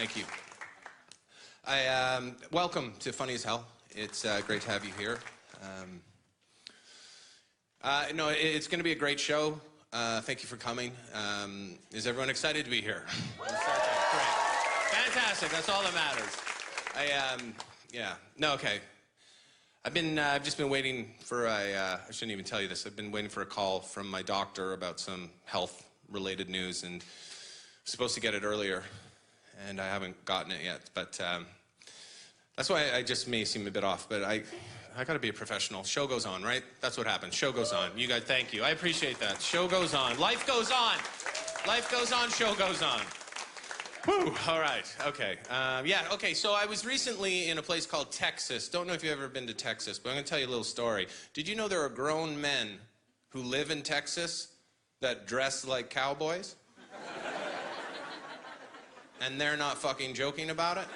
Thank you. Welcome to Funny as Hell. It's great to have you here. No, it's going to be a great show. Thank you for coming. Is everyone excited to be here? Great. Fantastic. That's all that matters. Yeah. No, okay. I've just been waiting for I shouldn't even tell you this. I've been waiting for a call from my doctor about some health-related news, and I'm supposed to get it earlier, and I haven't gotten it yet. But that's why I just may seem a bit off. But I got to be a professional. Show goes on, right? That's what happens. Show goes on. You guys, thank you. I appreciate that. Show goes on. Life goes on. Life goes on. Show goes on. Whew, all right, okay. Okay, so I was recently in a place called Texas. Don't know if you've ever been to Texas, but I'm going to tell you a little story. Did you know there are grown men who live in Texas that dress like cowboys? And they're not fucking joking about it?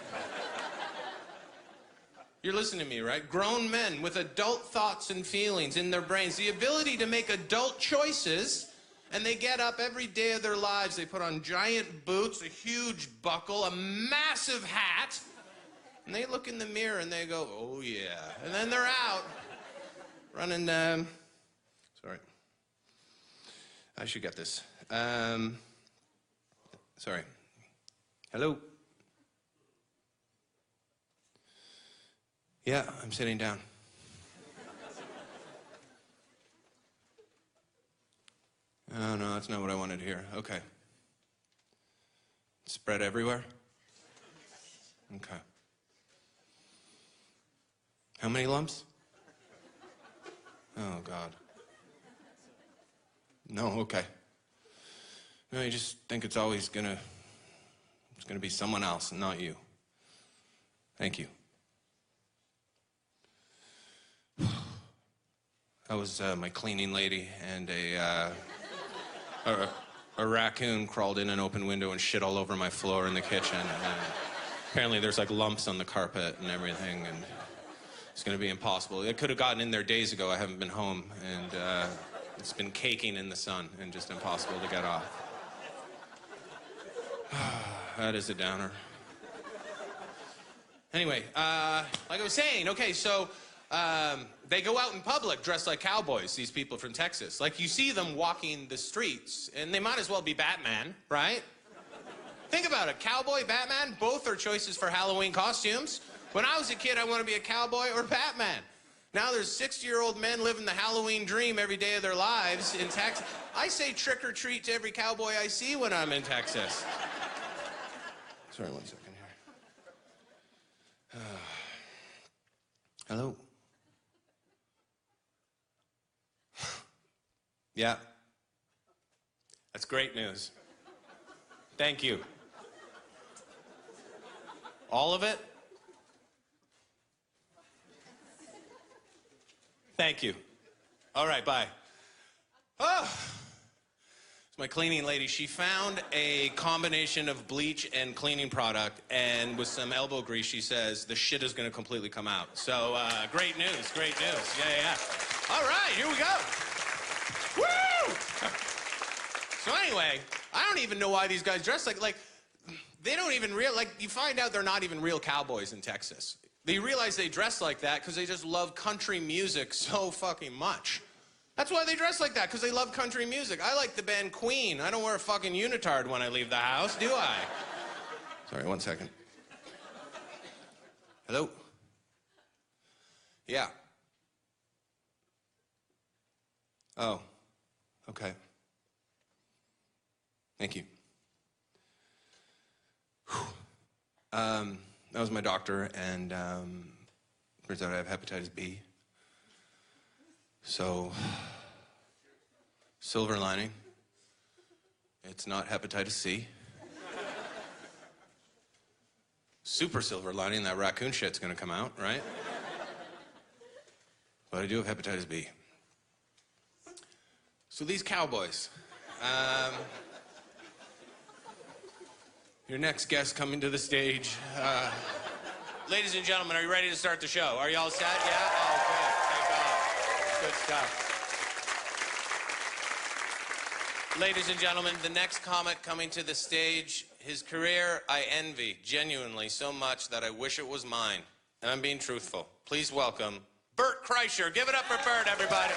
You're listening to me, right? Grown men with adult thoughts and feelings in their brains, the ability to make adult choices. And they get up every day of their lives. They put on giant boots, a huge buckle, a massive hat. And they look in the mirror and they go, oh, yeah. And then they're out running. Sorry. I should get this. Sorry. Hello. Yeah, I'm sitting down. Oh, no, that's not what I wanted to hear. Okay. Spread everywhere? Okay. How many lumps? Oh, God. No, okay. No, you just think it's always gonna be someone else and not you. Thank you. That was my cleaning lady, and a raccoon crawled in an open window and shit all over my floor in the kitchen. And apparently there's like lumps on the carpet and everything, and it's going to be impossible. It could have gotten in there days ago. I haven't been home, and it's been caking in the sun and just impossible to get off. That is a downer. Anyway, like I was saying, okay, so they go out in public dressed like cowboys, these people from Texas. Like, you see them walking the streets, and they might as well be Batman, right? Think about it. Cowboy, Batman, both are choices for Halloween costumes. When I was a kid, I want to be a cowboy or Batman. Now there's 60-year-old men living the Halloween dream every day of their lives in Texas. I say trick or treat to every cowboy I see when I'm in Texas. Sorry, 1 second here. Hello? Yeah. That's great news. Thank you. All of it? Thank you. All right, bye. Oh. It's my cleaning lady. She found a combination of bleach and cleaning product, and with some elbow grease, she says the shit is going to completely come out. So, great news, great news. Yeah. All right, here we go. Woo! So anyway, I don't even know why these guys dress like they don't even you find out they're not even real cowboys in Texas. They realize they dress like that because they just love country music so fucking much. That's why they dress like that, because they love country music. I like the band Queen. I don't wear a fucking unitard when I leave the house, do I? Sorry, 1 second. Hello? Yeah. Oh. Okay. Thank you. That was my doctor, and turns out I have hepatitis B. So, silver lining. It's not hepatitis C. Super silver lining, that raccoon shit's gonna come out, right? But I do have hepatitis B. So these cowboys. Your next guest coming to the stage. Ladies and gentlemen, are you ready to start the show? Are you all set? Yeah? Oh, good. Thank God. Good stuff. Ladies and gentlemen, the next comic coming to the stage, His career I envy, genuinely, so much that I wish it was mine. And I'm being truthful. Please welcome Bert Kreischer. Give it up for Bert, everybody.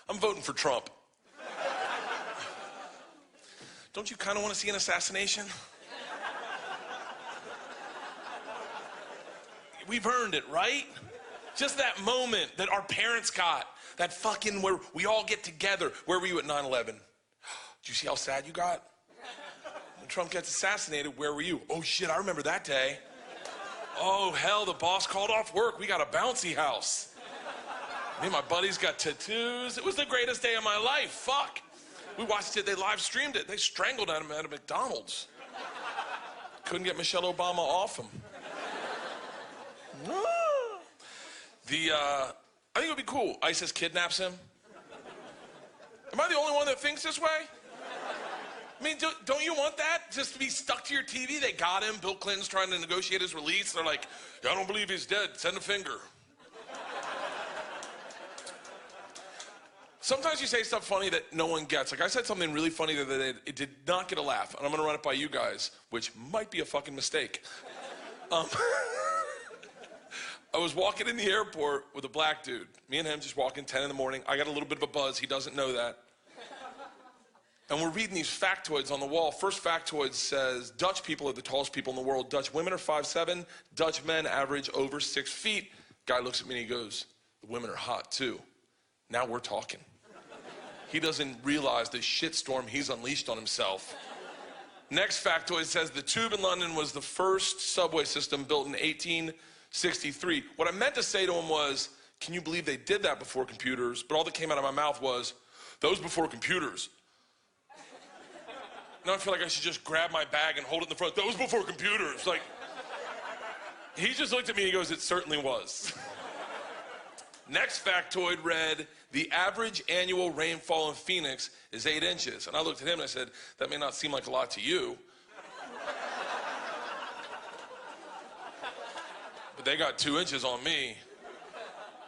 I'm voting for Trump. Don't you kind of want to see an assassination? We've earned it, right? Just that moment that our parents got, that fucking where we all get together. Where were you at 9/11? Did you see how sad you got? When Trump gets assassinated, where were you? Oh shit, I remember that day. Oh hell, the boss called off work. We got a bouncy house. Me and my buddies got tattoos. It was the greatest day of my life. Fuck. We watched it, they live streamed it. They strangled him at a McDonald's. Couldn't get Michelle Obama off him. I think it would be cool. ISIS kidnaps him. Am I the only one that thinks this way? I mean, don't you want that? Just to be stuck to your TV? They got him. Bill Clinton's trying to negotiate his release. They're like, I don't believe he's dead. Send a finger. Sometimes you say stuff funny that no one gets. Like I said something really funny the other day. It did not get a laugh. And I'm going to run it by you guys, which might be a fucking mistake. I was walking in the airport with a black dude. Me and him just walking 10 in the morning. I got a little bit of a buzz. He doesn't know that. And we're reading these factoids on the wall. First factoid says, Dutch people are the tallest people in the world. Dutch women are 5'7". Dutch men average over 6 feet. Guy looks at me and he goes, the women are hot too. Now we're talking. He doesn't realize the shitstorm he's unleashed on himself. Next factoid says the Tube in London was the first subway system built in 1863. What I meant to say to him was, can you believe they did that before computers? But all that came out of my mouth was, those before computers. Now I feel like I should just grab my bag and hold it in the front. Those before computers. Like, he just looked at me and he goes, it certainly was. Next factoid read, the average annual rainfall in Phoenix is 8 inches. And I looked at him and I said, that may not seem like a lot to you. But they got 2 inches on me.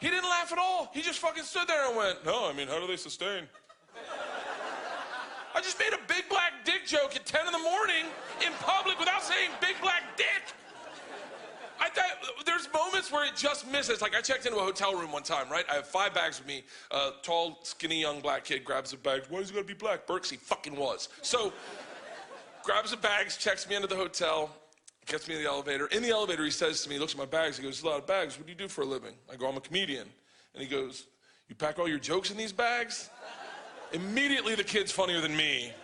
He didn't laugh at all. He just fucking stood there and went, no, I mean, how do they sustain? I just made a big black dick joke at 10 in the morning in public without saying big black dick. I thought there's moments where it just misses. Like I checked into a hotel room one time, right? I have 5 bags with me. A tall, skinny, young black kid grabs the bags. Why is he gonna be black? Berks, he fucking was. So, grabs the bags, checks me into the hotel, gets me in the elevator. In the elevator, he says to me, he looks at my bags, he goes, there's a lot of bags. What do you do for a living? I go, I'm a comedian. And he goes, you pack all your jokes in these bags? Immediately, the kid's funnier than me.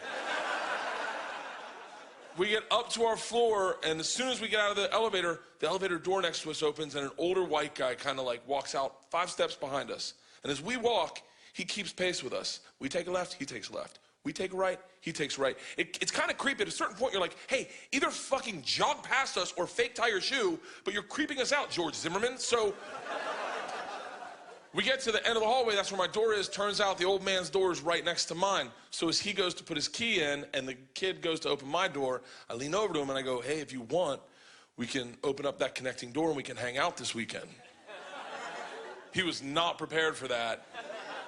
We get up to our floor, and as soon as we get out of the elevator door next to us opens, and an older white guy kind of like walks out 5 steps behind us. And as we walk, he keeps pace with us. We take a left, he takes a left. We take a right, he takes a right. It's kind of creepy. At a certain point, you're like, hey, either fucking jog past us or fake tie your shoe, but you're creeping us out, George Zimmerman. So we get to the end of the hallway, that's where my door is. Turns out the old man's door is right next to mine. So as he goes to put his key in and the kid goes to open my door, I lean over to him and I go, hey, if you want, we can open up that connecting door and we can hang out this weekend. He was not prepared for that.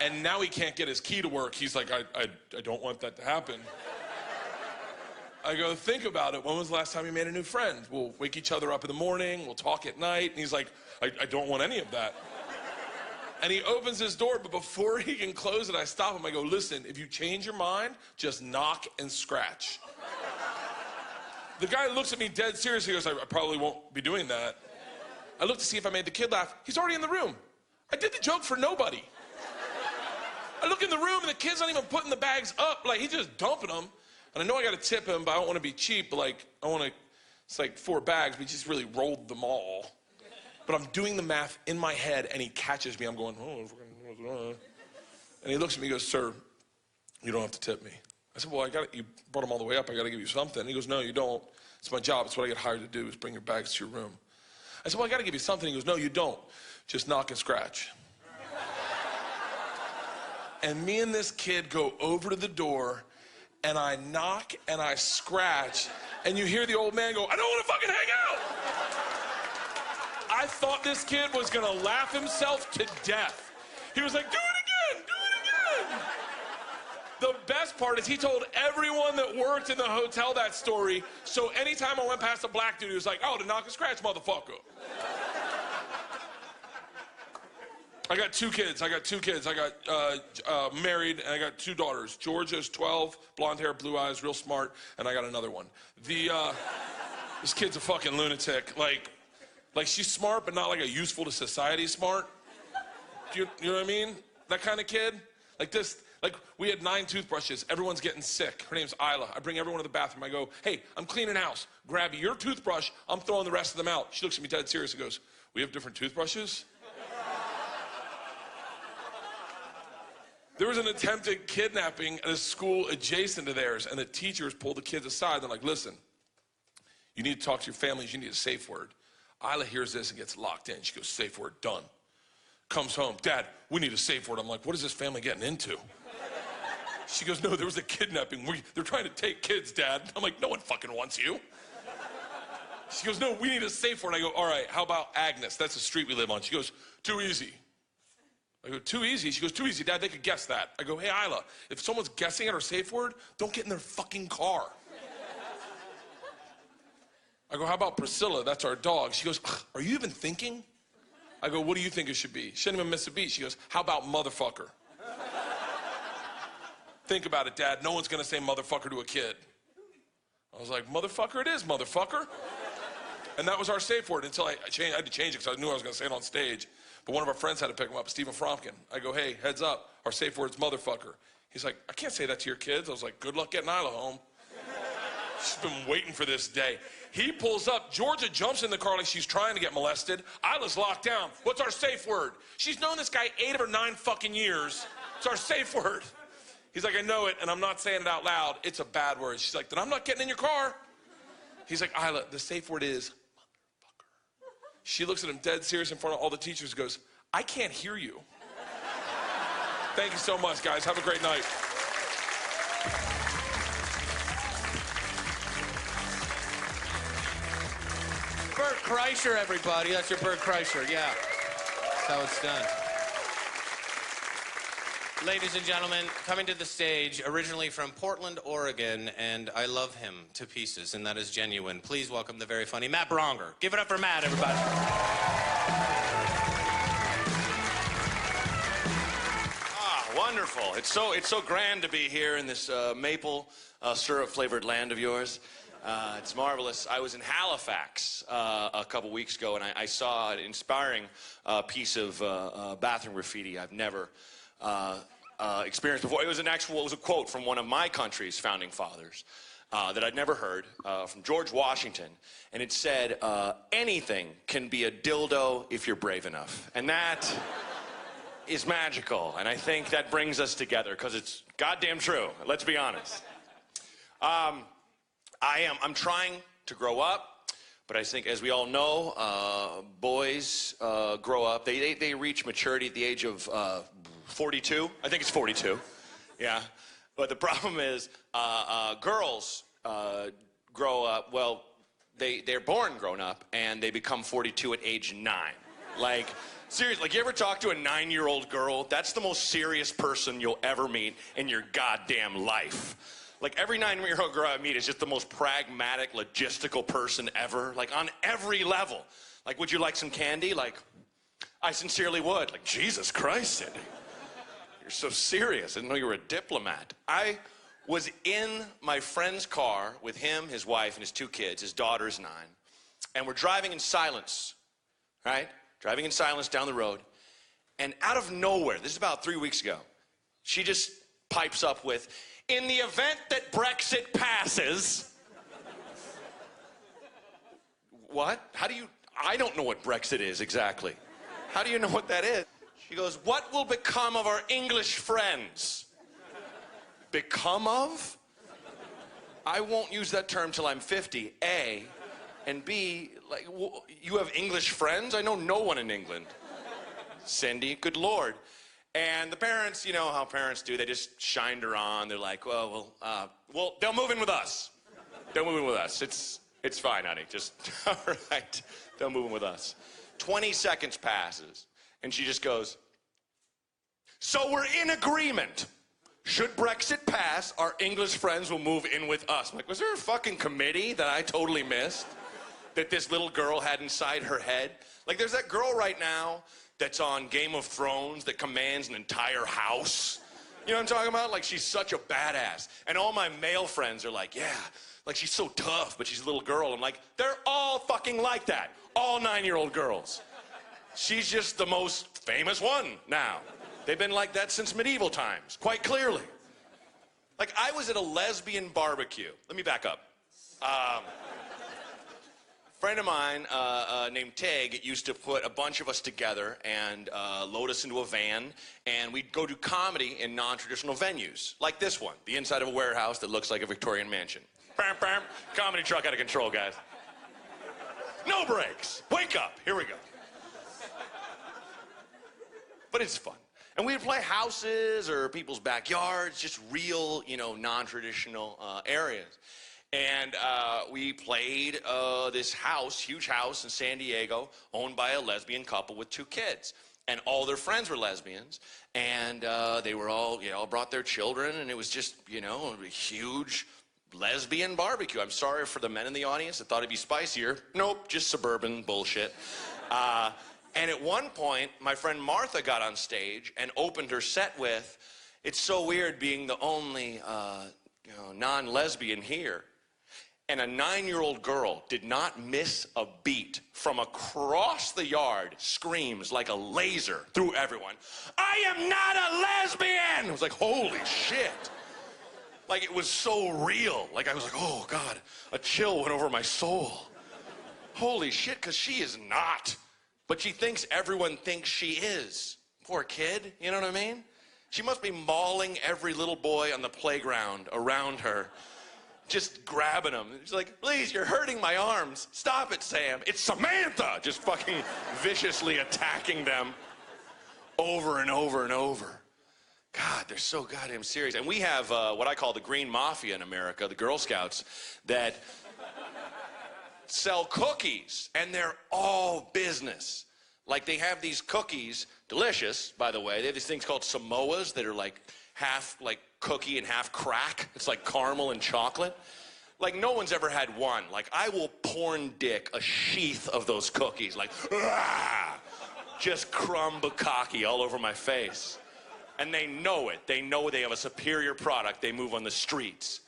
And now he can't get his key to work. He's like, I don't want that to happen. I go, think about it. When was the last time you made a new friend? We'll wake each other up in the morning. We'll talk at night. And he's like, I don't want any of that. And he opens his door, but before he can close it, I stop him. I go, listen, if you change your mind, just knock and scratch. The guy looks at me dead serious. He goes, I probably won't be doing that. I look to see if I made the kid laugh. He's already in the room. I did the joke for nobody. I look in the room, and the kid's not even putting the bags up. Like, he's just dumping them. And I know I got to tip him, but I don't want to be cheap. But, like, it's like 4 bags, but he just really rolled them all. But I'm doing the math in my head, and he catches me. I'm going, oh. And he looks at me and goes, sir, you don't have to tip me. I said, well, you brought them all the way up. I got to give you something. And he goes, no, you don't. It's my job. It's what I get hired to do is bring your bags to your room. I said, well, I got to give you something. He goes, no, you don't. Just knock and scratch. And me and this kid go over to the door, and I knock and I scratch, and you hear the old man go, I don't want to fucking hang out. I thought this kid was gonna laugh himself to death. He was like, do it again, do it again. The best part is he told everyone that worked in the hotel that story, so anytime I went past a black dude, he was like, oh, the knock and scratch motherfucker. I got two kids. I got married, and I got two daughters. Georgia's 12, blonde hair, blue eyes, real smart, and I got another one. This kid's a fucking lunatic. Like she's smart, but not like a useful to society smart. You know what I mean? That kind of kid. Like we had 9 toothbrushes. Everyone's getting sick. Her name's Isla. I bring everyone to the bathroom. I go, hey, I'm cleaning house. Grab your toothbrush. I'm throwing the rest of them out. She looks at me dead serious and goes, we have different toothbrushes? There was an attempted kidnapping at a school adjacent to theirs, and the teachers pulled the kids aside. They're like, listen, you need to talk to your families. You need a safe word. Isla hears this and gets locked in. She goes, safe word, done. Comes home, Dad, we need a safe word. I'm like, what is this family getting into? She goes, no, there was a kidnapping. They're trying to take kids, Dad. I'm like, no one fucking wants you. She goes, no, we need a safe word. I go, all right, how about Agnes? That's the street we live on. She goes, too easy. I go, too easy? She goes, too easy, Dad, they could guess that. I go, hey, Isla, if someone's guessing at our safe word, don't get in their fucking car. I go, how about Priscilla? That's our dog. She goes, are you even thinking? I go, what do you think it should be? She didn't even miss a beat. She goes, how about motherfucker? Think about it, Dad. No one's gonna say motherfucker to a kid. I was like, motherfucker it is, motherfucker. And that was our safe word until I had to change it because I knew I was gonna say it on stage. But one of our friends had to pick him up, Stephen Fromkin. I go, hey, heads up, our safe word's motherfucker. He's like, I can't say that to your kids. I was like, good luck getting Isla home. She's been waiting for this day. He pulls up, Georgia jumps in the car like she's trying to get molested. Isla's locked down. What's our safe word? She's known this guy 8 or 9 fucking years. It's our safe word. He's like, I know it, and I'm not saying it out loud. It's a bad word. She's like, then I'm not getting in your car. He's like, Isla, the safe word is She looks at him dead serious in front of all the teachers and goes, I can't hear you. Thank you so much, guys. Have a great night. Bert Kreischer, everybody. That's your Bert Kreischer, yeah. That's how it's done. Ladies and gentlemen, coming to the stage, originally from Portland, Oregon, and I love him to pieces, and that is genuine. Please welcome the very funny Matt Bronger. Give it up for Matt, everybody. Ah, wonderful. It's so grand to be here in this maple syrup-flavored land of yours. It's marvelous. I was in Halifax a couple weeks ago, and I saw an inspiring piece of bathroom graffiti I've never experienced before. It was a quote from one of my country's founding fathers that I'd never heard, from George Washington, and it said, anything can be a dildo if you're brave enough. And that is magical, and I think that brings us together, because it's goddamn true, let's be honest. I'm trying to grow up, but I think, as we all know, boys grow up. They reach maturity at the age of 42. I think it's 42. Yeah. But the problem is, girls grow up. Well, they're born grown up, and they become 42 at age 9. Like, seriously, like, you ever talk to a 9-year-old girl? That's the most serious person you'll ever meet in your goddamn life. Like, every 9-year-old girl I meet is just the most pragmatic, logistical person ever, like, on every level. Like, would you like some candy? Like, I sincerely would. Like, Jesus Christ, Cindy. You're so serious. I didn't know you were a diplomat. I was in my friend's car with him, his wife, and his 2 kids. His daughter's 9. And we're driving in silence, right? Driving in silence down the road. And out of nowhere, this is about 3 weeks ago, she just pipes up with, in the event that Brexit passes. What? I don't know what Brexit is exactly. How do you know what that is? She goes, what will become of our English friends? Become of? I won't use that term till I'm 50, A. And B, like, you have English friends? I know no one in England. Cindy, good Lord. And the parents, you know how parents do, they just shined her on. They're like, well, they'll move in with us. They'll move in with us. It's fine, honey. Just, all right, they'll move in with us. 20 seconds passes, and she just goes, so we're in agreement. Should Brexit pass, our English friends will move in with us. I'm like, was there a fucking committee that I totally missed that this little girl had inside her head? Like, there's that girl right now that's on Game of Thrones that commands an entire house. You know what I'm talking about? Like, she's such a badass. And all my male friends are like, yeah, like, she's so tough, but she's a little girl. I'm like, they're all fucking like that. All 9-year-old girls. She's just the most famous one now. They've been like that since medieval times, quite clearly. Like, I was at a lesbian barbecue. Let me back up. A friend of mine named Teg used to put a bunch of us together and load us into a van, and we'd go do comedy in non-traditional venues, like this one, the inside of a warehouse that looks like a Victorian mansion. Bam, bam, comedy truck out of control, guys. No brakes. Wake up. Here we go. But it's fun. And we'd play houses or people's backyards, just real, you know, non-traditional areas. And we played this house, huge house in San Diego, owned by a lesbian couple with 2 kids. And all their friends were lesbians. And they were all, you know, brought their children. And it was just, you know, a huge lesbian barbecue. I'm sorry for the men in the audience that thought it'd be spicier. Nope, just suburban bullshit. And at one point, my friend Martha got on stage and opened her set with, it's so weird being the only you know, non-lesbian here. And a 9-year-old girl did not miss a beat from across the yard, screams like a laser through everyone, I am not a lesbian! I was like, holy shit. Like, it was so real. Like, I was like, oh, God, a chill went over my soul. Holy shit, because she is not. But she thinks everyone thinks she is. Poor kid, you know what I mean? She must be mauling every little boy on the playground around her, just grabbing them. She's like, please, you're hurting my arms. Stop it, Sam. It's Samantha! Just fucking viciously attacking them over and over and over. God, they're so goddamn serious. And we have what I call the Green Mafia in America, the Girl Scouts, that sell cookies, and they're all business. Like, they have these cookies, delicious, by the way. They have these things called Samoas that are like half like cookie and half crack. It's like caramel and chocolate. Like, no one's ever had one. Like, I will porn dick a sheath of those cookies. Like, ah! Just crumb bukkake all over my face. And they know it. They know they have a superior product. They move on the streets.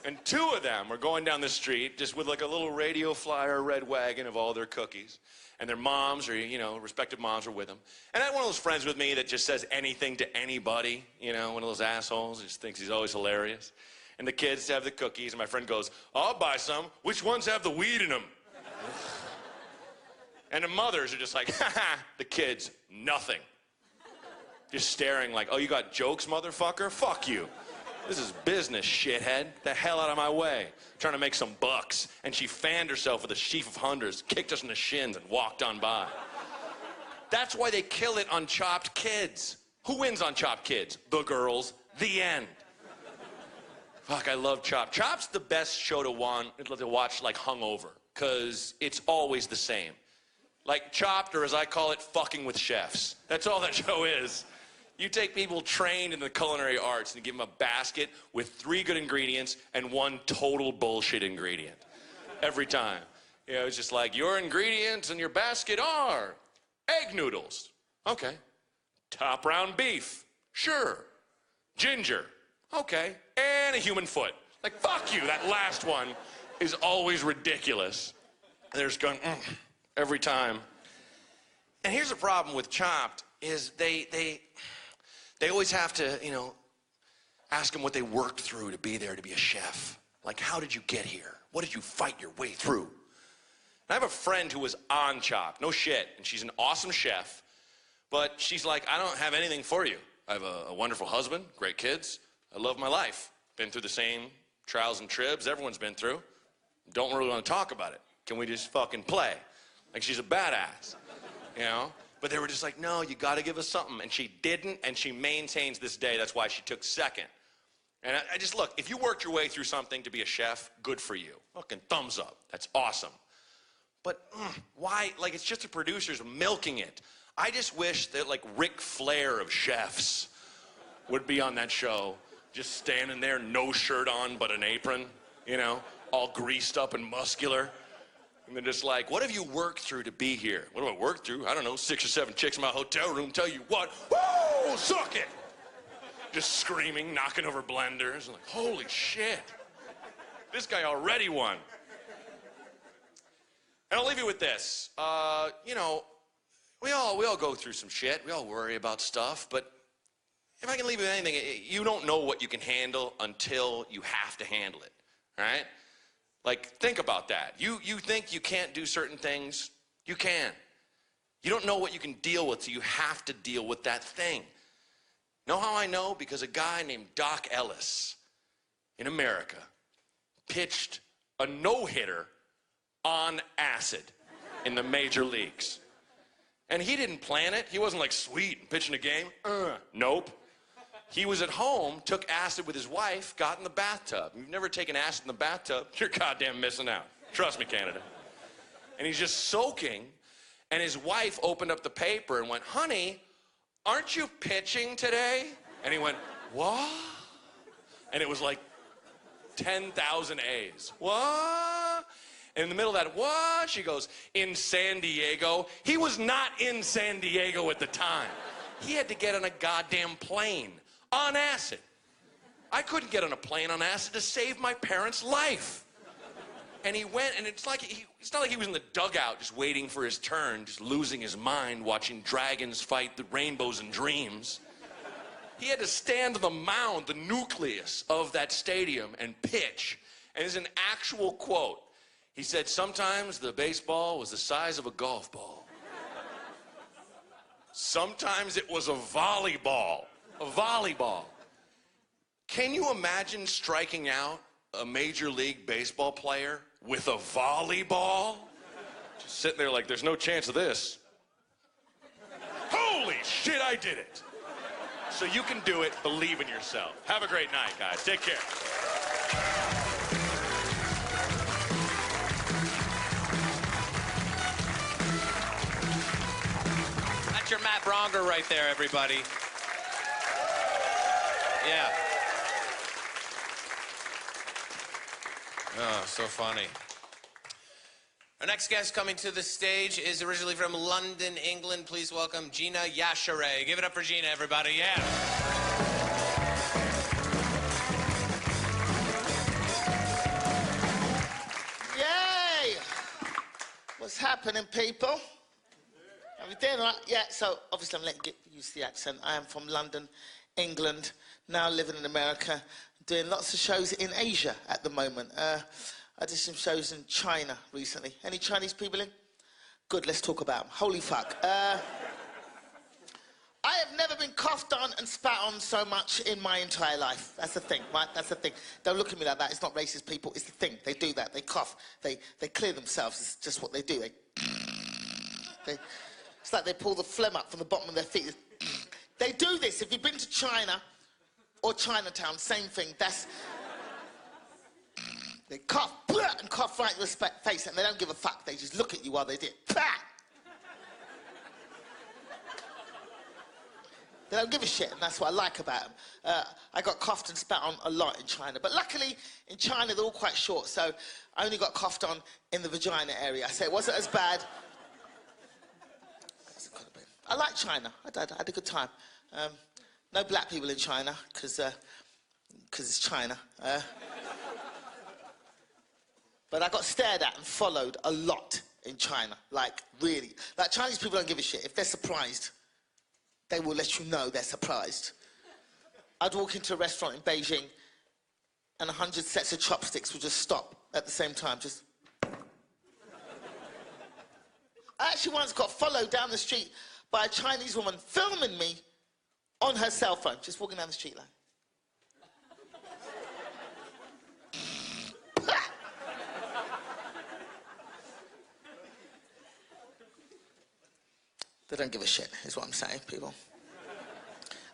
And 2 of them are going down the street just with like a little radio flyer red wagon of all their cookies. And their moms or, you know, respective moms are with them. And I had one of those friends with me that just says anything to anybody, you know, one of those assholes, just thinks he's always hilarious. And the kids have the cookies, and my friend goes, I'll buy some. Which ones have the weed in them? And the mothers are just like, ha, the kids, nothing. Just staring like, oh, you got jokes, motherfucker? Fuck you. This is business, shithead. The hell out of my way. Trying to make some bucks. And she fanned herself with a sheaf of hundreds, kicked us in the shins, and walked on by. That's why they kill it on Chopped Kids. Who wins on Chopped Kids? The girls. The end. Fuck, I love Chopped. Chopped's the best show to watch like hungover, because it's always the same. Like Chopped, or as I call it, fucking with chefs. That's all that show is. You take people trained in the culinary arts and give them a basket with 3 good ingredients and 1 total bullshit ingredient. Every time. You know, it's just like, your ingredients in your basket are egg noodles. Okay. Top round beef. Sure. Ginger. Okay. And a human foot. Like, fuck you. That last one is always ridiculous. And they're just going, every time. And here's the problem with Chopped is they always have to, you know, ask them what they worked through to be there, to be a chef. Like, how did you get here? What did you fight your way through? And I have a friend who was on Chopped, no shit, and she's an awesome chef, but she's like, I don't have anything for you. I have a wonderful husband, great kids. I love my life. Been through the same trials and tribs everyone's been through. Don't really want to talk about it. Can we just fucking play? Like, she's a badass, you know? But they were just like, no, you got to give us something. And she didn't, and she maintains this day. That's why she took second. And I just, look, if you worked your way through something to be a chef, good for you. Fucking thumbs up. That's awesome. But why? Like, it's just the producers milking it. I just wish that, like, Ric Flair of chefs would be on that show, just standing there, no shirt on but an apron, you know, all greased up and muscular. And they're just like, what have you worked through to be here? What have I worked through? I don't know, 6 or 7 chicks in my hotel room tell you what. Whoa, suck it! Just screaming, knocking over blenders. I'm like, holy shit. This guy already won. And I'll leave you with this. You know, we all go through some shit. We all worry about stuff. But if I can leave you with anything, you don't know what you can handle until you have to handle it. All right? Like, think about that. You think you can't do certain things. You can. You don't know what you can deal with, so you have to deal with that thing. Know how I know? Because a guy named Doc Ellis in America pitched a no-hitter on acid in the major leagues. And he didn't plan it. He wasn't like, sweet, pitching a game. Nope. He was at home, took acid with his wife, got in the bathtub. If you've never taken acid in the bathtub, you're goddamn missing out. Trust me, Canada. And he's just soaking, and his wife opened up the paper and went, honey, aren't you pitching today? And he went, what? And it was like 10,000 A's. What? And in the middle of that, what? She goes, in San Diego. He was not in San Diego at the time. He had to get on a goddamn plane on acid. I couldn't get on a plane on acid to save my parents' life. And he went, and it's not like he was in the dugout just waiting for his turn, just losing his mind watching dragons fight the rainbows and dreams. He had to stand on the mound, the nucleus of that stadium, and pitch. And it's an actual quote. He said, sometimes the baseball was the size of a golf ball. Sometimes it was a volleyball. A volleyball. Can you imagine striking out a Major League Baseball player with a volleyball? Just sitting there like, there's no chance of this. Holy shit, I did it. So you can do it. Believe in yourself. Have a great night, guys. Take care. That's your Matt Bronger right there, everybody. Yeah. Oh, so funny. Our next guest coming to the stage is originally from London, England. Please welcome Gina Yashere. Give it up for Gina, everybody. Yeah. Yay! What's happening, people? How you doing? All right? Yeah, so obviously I'm letting you use the accent. I am from London, England, now living in America, doing lots of shows in Asia at the moment. I did some shows in China recently. Any Chinese people in? Good, let's talk about them. Holy fuck. I have never been coughed on and spat on so much in my entire life. That's the thing, right? That's the thing. Don't look at me like that. It's not racist, people. It's the thing. They do that. They cough. They clear themselves. It's just what they do. It's like they pull the phlegm up from the bottom of their feet. They do this. If you've been to China or Chinatown, same thing. They cough and cough right in your face, and they don't give a fuck. They just look at you while they do it. They don't give a shit, and that's what I like about them. I got coughed and spat on a lot in China, but luckily in China they're all quite short, so I only got coughed on in the vagina area, so it wasn't as bad. I like China. I had a good time. No black people in China, because it's China. But I got stared at and followed a lot in China, like really. Like Chinese people don't give a shit. If they're surprised, they will let you know they're surprised. I'd walk into a restaurant in Beijing and 100 sets of chopsticks would just stop at the same time, just. I actually once got followed down the street by a Chinese woman filming me on her cell phone, just walking down the street like. They don't give a shit, is what I'm saying, people.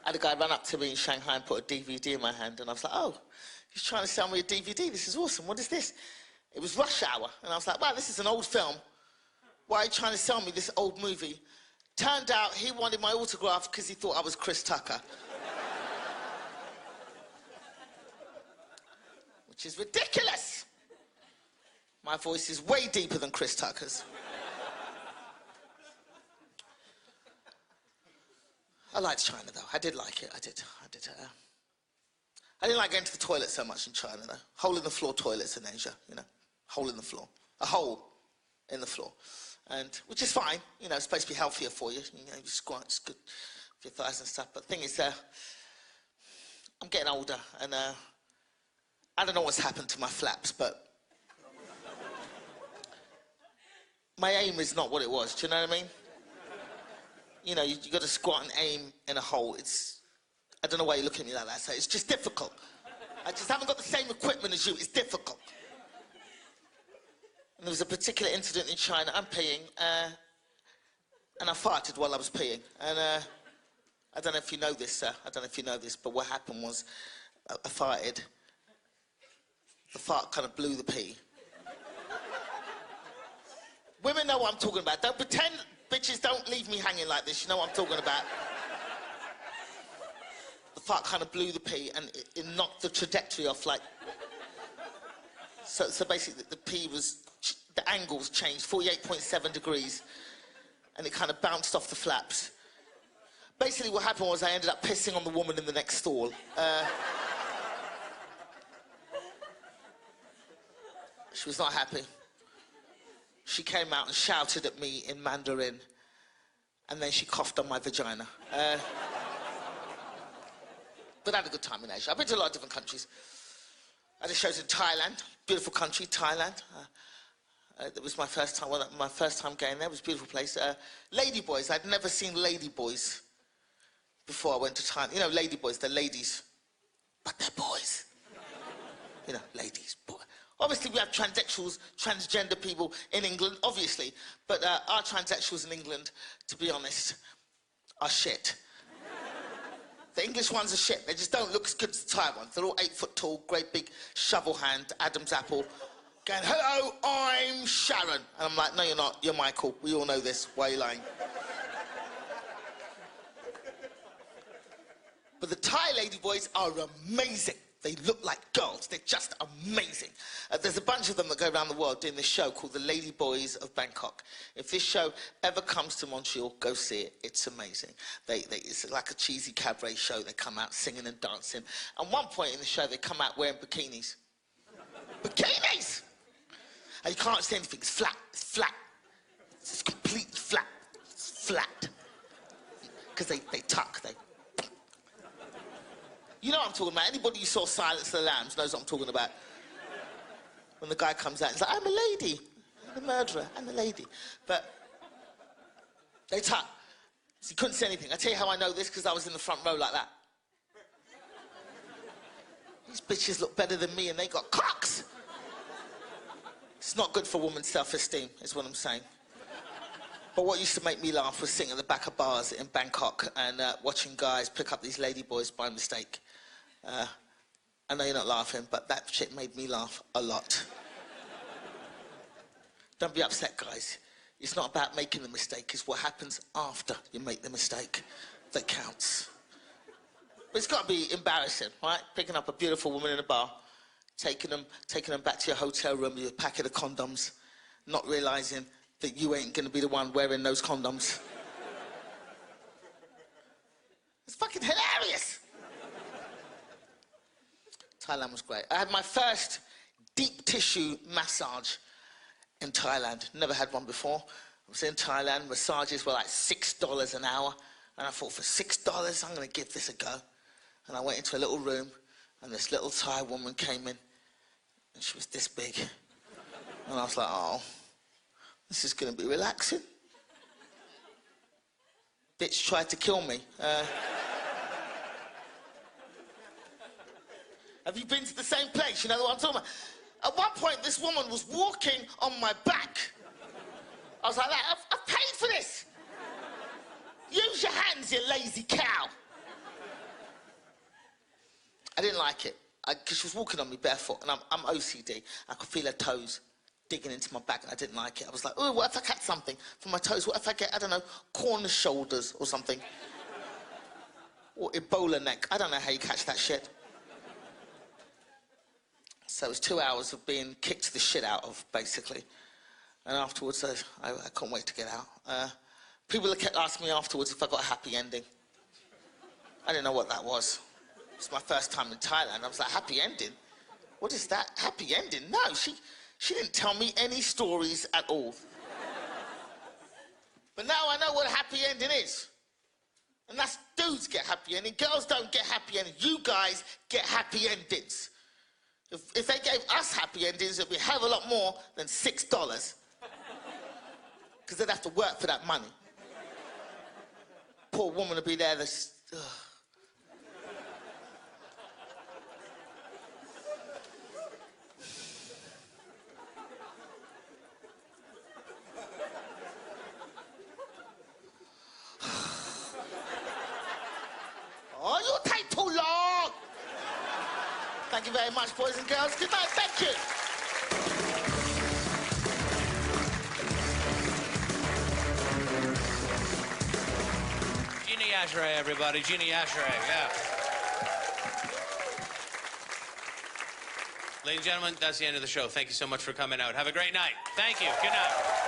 I had a guy run up to me in Shanghai and put a DVD in my hand, and I was like, oh, he's trying to sell me a DVD. This is awesome. What is this? It was Rush Hour. And I was like, wow, this is an old film, why are you trying to sell me this old movie? Turned out he wanted my autograph because he thought I was Chris Tucker. Which is ridiculous. My voice is way deeper than Chris Tucker's. I liked China, though. I did like it. I did. I didn't like going to the toilet so much in China, though. Hole-in-the-floor toilets in Asia, you know. Hole in the floor. A hole in the floor. And, which is fine. You know, it's supposed to be healthier for you. You know, you squat, it's good for your thighs and stuff. But the thing is, I'm getting older, and I don't know what's happened to my flaps, but my aim is not what it was. Do you know what I mean? You know, you got to squat and aim in a hole. I don't know why you look at me like that. So it's just difficult. I just haven't got the same equipment as you. It's difficult. And there was a particular incident in China. I'm peeing, and I farted while I was peeing. And I don't know if you know this, sir. I don't know if you know this, but what happened was I farted. The fart kind of blew the pee. Women know what I'm talking about. Don't pretend, bitches, don't leave me hanging like this. You know what I'm talking about. The fart kind of blew the pee, and it knocked the trajectory off, like... So basically, the pee was... The angles changed, 48.7 degrees, and it kind of bounced off the flaps. Basically, what happened was I ended up pissing on the woman in the next stall. She was not happy. She came out and shouted at me in Mandarin, and then she coughed on my vagina. But I had a good time in Asia. I've been to a lot of different countries. I did shows in Thailand, beautiful country, Thailand. It was my first time going there. It was a beautiful place. Ladyboys, I'd never seen ladyboys before I went to Thailand. You know, ladyboys, they're ladies, but they're boys. You know, ladies, boys. Obviously, we have transsexuals, transgender people in England, obviously, but our transsexuals in England, to be honest, are shit. The English ones are shit. They just don't look as good as the Thai ones. They're all 8 foot tall, great big shovel hand, Adam's apple, going, hello, I'm Sharon. And I'm like, no, you're not. You're Michael. We all know this. Why are you lying? But the Thai ladyboys are amazing. They look like girls. They're just amazing. There's a bunch of them that go around the world doing this show called The Ladyboys of Bangkok. If this show ever comes to Montreal, go see it. It's amazing. It's like a cheesy cabaret show. They come out singing and dancing. And one point in the show, they come out wearing bikinis. Bikinis! And you can't see anything. It's flat. It's flat. It's completely flat. It's flat. Because they tuck. You know what I'm talking about. Anybody who saw Silence of the Lambs knows what I'm talking about. When the guy comes out, he's like, I'm a lady. I'm a murderer. I'm a lady. But they tuck. So you couldn't see anything. I tell you how I know this, because I was in the front row like that. These bitches look better than me, and they got cocks. It's not good for women's self-esteem, is what I'm saying. But what used to make me laugh was sitting at the back of bars in Bangkok and watching guys pick up these ladyboys by mistake. I know you're not laughing, but that shit made me laugh a lot. Don't be upset, guys. It's not about making the mistake. It's what happens after you make the mistake that counts. But it's got to be embarrassing, right? Picking up a beautiful woman in a bar, taking them back to your hotel room with a packet of condoms, not realizing that you ain't gonna be the one wearing those condoms. It's fucking hilarious. Thailand was great. I had my first deep tissue massage in Thailand. Never had one before. I was in Thailand, massages were like $6 an hour. And I thought, for $6, I'm gonna give this a go. And I went into a little room, and this little Thai woman came in, and she was this big. And I was like, oh, this is gonna be relaxing. Bitch tried to kill me. Have you been to the same place? You know what I'm talking about? At one point, this woman was walking on my back. I was like, I've paid for this. Use your hands, you lazy cow. I didn't like it, because she was walking on me barefoot, and I'm OCD. I could feel her toes digging into my bag and I didn't like it. I was like, oh, what if I catch something for my toes? What if I get, I don't know, corner shoulders or something? Or Ebola neck. I don't know how you catch that shit. So it was 2 hours of being kicked the shit out of, basically. And afterwards, I couldn't wait to get out. People kept asking me afterwards if I got a happy ending. I didn't know what that was. It's my first time in Thailand. I was like, happy ending? What is that? Happy ending? No, she didn't tell me any stories at all. But now I know what a happy ending is. And that's dudes get happy ending. Girls don't get happy endings. You guys get happy endings. If they gave us happy endings, it'd be a hell of a lot more than $6. Because they'd have to work for that money. Poor woman would be there. Oh, you take too long. Thank you very much, boys and girls. Good night. Thank you. Gina Yashere, everybody. Gina Yashere, yeah. Ladies and gentlemen, that's the end of the show. Thank you so much for coming out. Have a great night. Thank you. Good night.